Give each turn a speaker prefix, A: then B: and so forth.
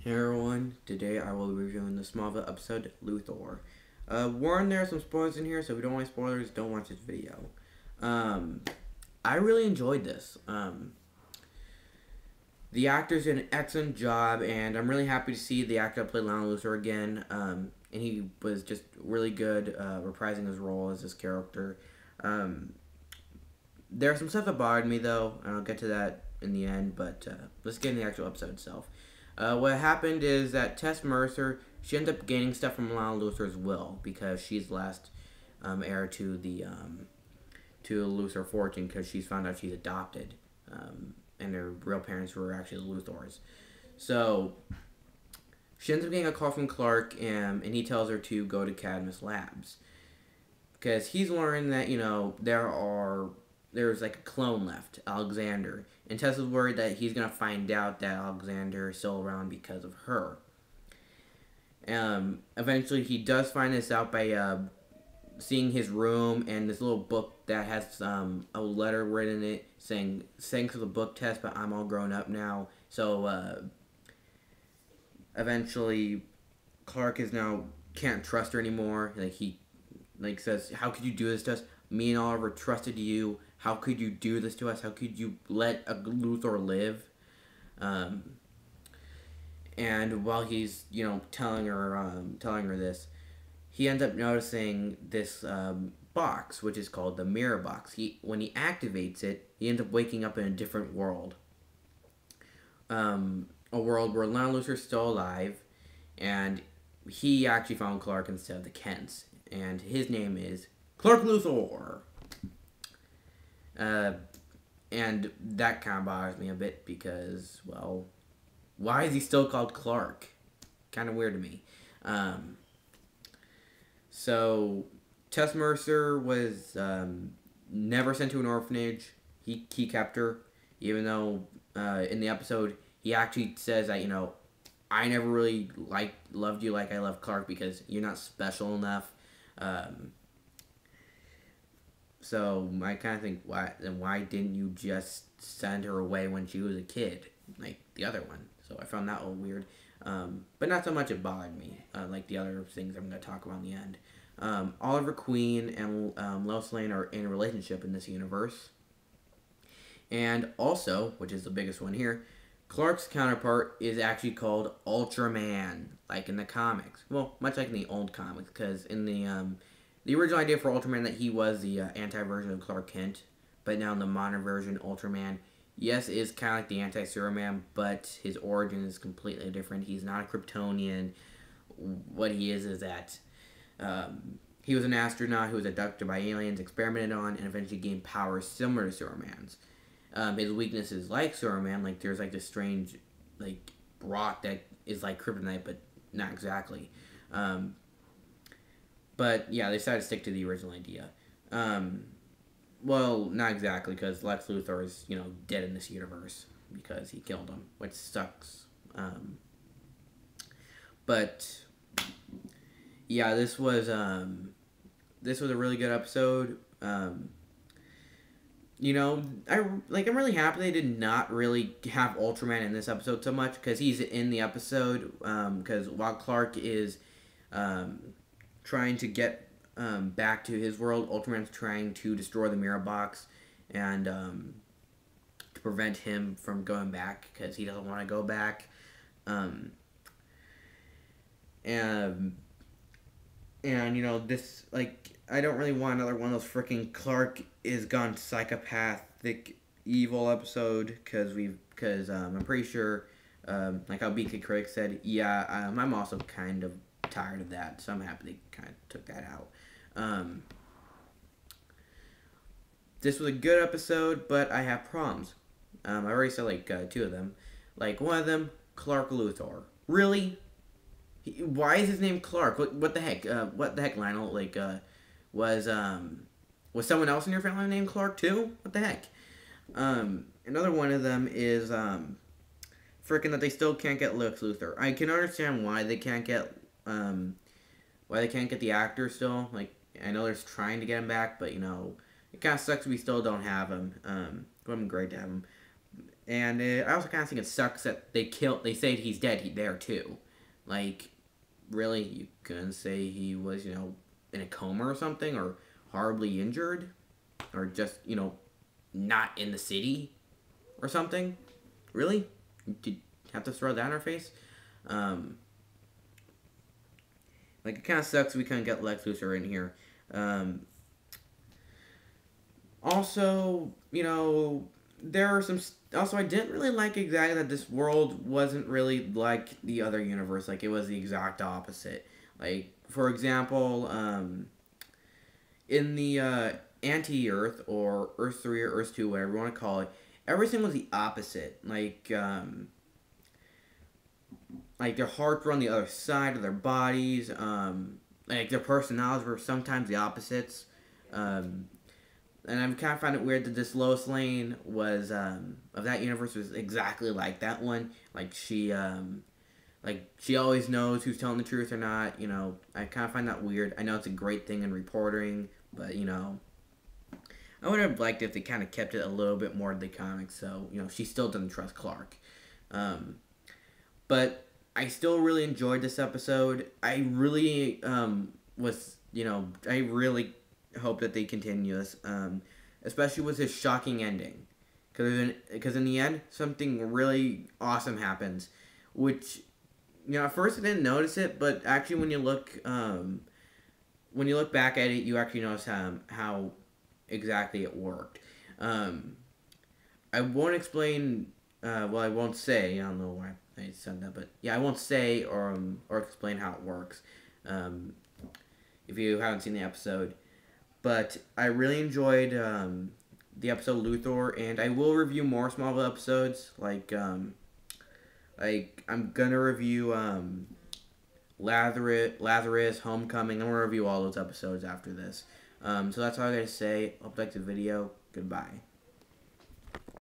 A: Hey everyone, today I will be reviewing the Smallville episode, Luthor. Warn, there are some spoilers in here, so if you don't want spoilers, don't watch this video. Um, I really enjoyed this. The actors did an excellent job, and I'm really happy to see the actor that played Lionel Luthor again. And he was just really good reprising his role as this character. Um, there's some stuff that bothered me, though, and I'll get to that in the end, but let's get into the actual episode itself. What happened is that Tess Mercer, she ended up gaining stuff from Lionel Luthor's will because she's the last heir to the Luthor fortune because she's found out she's adopted, and her real parents were actually the Luthors. So she ends up getting a call from Clark, and he tells her to go to Cadmus Labs because he's learned that there's like a clone left, Alexander. And Tess is worried that he's going to find out that Alexander is still around because of her. Eventually, he does find this out by seeing his room and this little book that has a letter written in it saying, "Thanks for the book, Tess, but I'm all grown up now." So, eventually, Clark is now can't trust her anymore. He says, "How could you do this to us? Me and Oliver trusted you. How could you do this to us? How could you let a Luthor live?" And while he's telling her this, he ends up noticing this box, which is called the mirror box. When he activates it, he ends up waking up in a different world. A world where Lionel Luthor's still alive, and he actually found Clark instead of the Kents, and his name is Clark Luthor. And that kind of bothers me a bit because, well, why is he still called Clark? Kind of weird to me. So, Tess Mercer was never sent to an orphanage. He kept her, even though in the episode he actually says that, I never really loved you like I love Clark because you're not special enough. So I kind of think, why didn't you just send her away when she was a kid, like the other one? So I found that a little weird, but not so much it bothered me, like the other things I'm going to talk about in the end. Oliver Queen and Lois Lane are in a relationship in this universe. And also, which is the biggest one here, Clark's counterpart is actually called Ultraman, like in the comics. Well, much like in the old comics, because in the original idea for Ultraman that he was the anti-version of Clark Kent, but now in the modern version, Ultraman, yes, is kind of like the anti-Superman, but his origin is completely different. He's not a Kryptonian. What he is that he was an astronaut who was abducted by aliens, experimented on, and eventually gained powers similar to Superman's. His weakness is like Superman, like there's like this strange rock that is like kryptonite, but not exactly. But yeah, they decided to stick to the original idea. Well, not exactly, because Lex Luthor is dead in this universe because he killed him, which sucks. But yeah, this was a really good episode. I'm really happy they did not really have Ultraman in this episode so much because he's in the episode. Because while Clark is trying to get back to his world, Ultraman's trying to destroy the mirror box and to prevent him from going back because he doesn't want to go back. And this, I don't really want another one of those freaking Clark is gone psychopathic evil episode because I'm pretty sure like how BK Critic said, yeah, I'm also kind of tired of that, so I'm happy they kind of took that out. This was a good episode, but I have problems. I already said two of them. One of them, Clark Luthor. Really? Why is his name Clark? What the heck? What the heck, Lionel? Was someone else in your family named Clark too? What the heck? Another one of them is freaking that they still can't get Lex Luthor. I can understand why they can't get the actor still. I know they're trying to get him back, but it kind of sucks we still don't have him. It would have been great to have him. And I also kind of think it sucks that they say he's dead there too. Like, really, you couldn't say he was, in a coma or something, or horribly injured, or just, not in the city or something? Really? Did you have to throw that in our face? Um, like, it kind of sucks we couldn't get Lex Luthor in here. Um, Also, there are some. Also, I didn't really like exactly that this world wasn't really like the other universe. Like, it was the exact opposite. Like, for example, in the anti-Earth, or Earth 3 or Earth 2, whatever you want to call it, everything was the opposite. Like their hearts were on the other side of their bodies. Like, their personalities were sometimes the opposites. Um, and I kind of find it weird that this Lois Lane was of that universe was exactly like that one. Like she always knows who's telling the truth or not. I kind of find that weird. I know it's a great thing in reporting, but I would have liked if they kind of kept it a little bit more to the comics. So she still doesn't trust Clark, but I still really enjoyed this episode. I really I really hope that they continue this, especially with this shocking ending, because in the end something really awesome happens, which at first I didn't notice it, but actually when you look back at it, you actually notice how exactly it worked. I won't explain. Well, I won't say. I don't know why I said that, but yeah, I won't say or explain how it works. If you haven't seen the episode. But I really enjoyed the episode Luthor, and I will review more Smallville episodes. Like I'm gonna review Lazarus, Homecoming. I'm gonna review all those episodes after this. So that's all I gotta say. Hope you liked the video. Goodbye.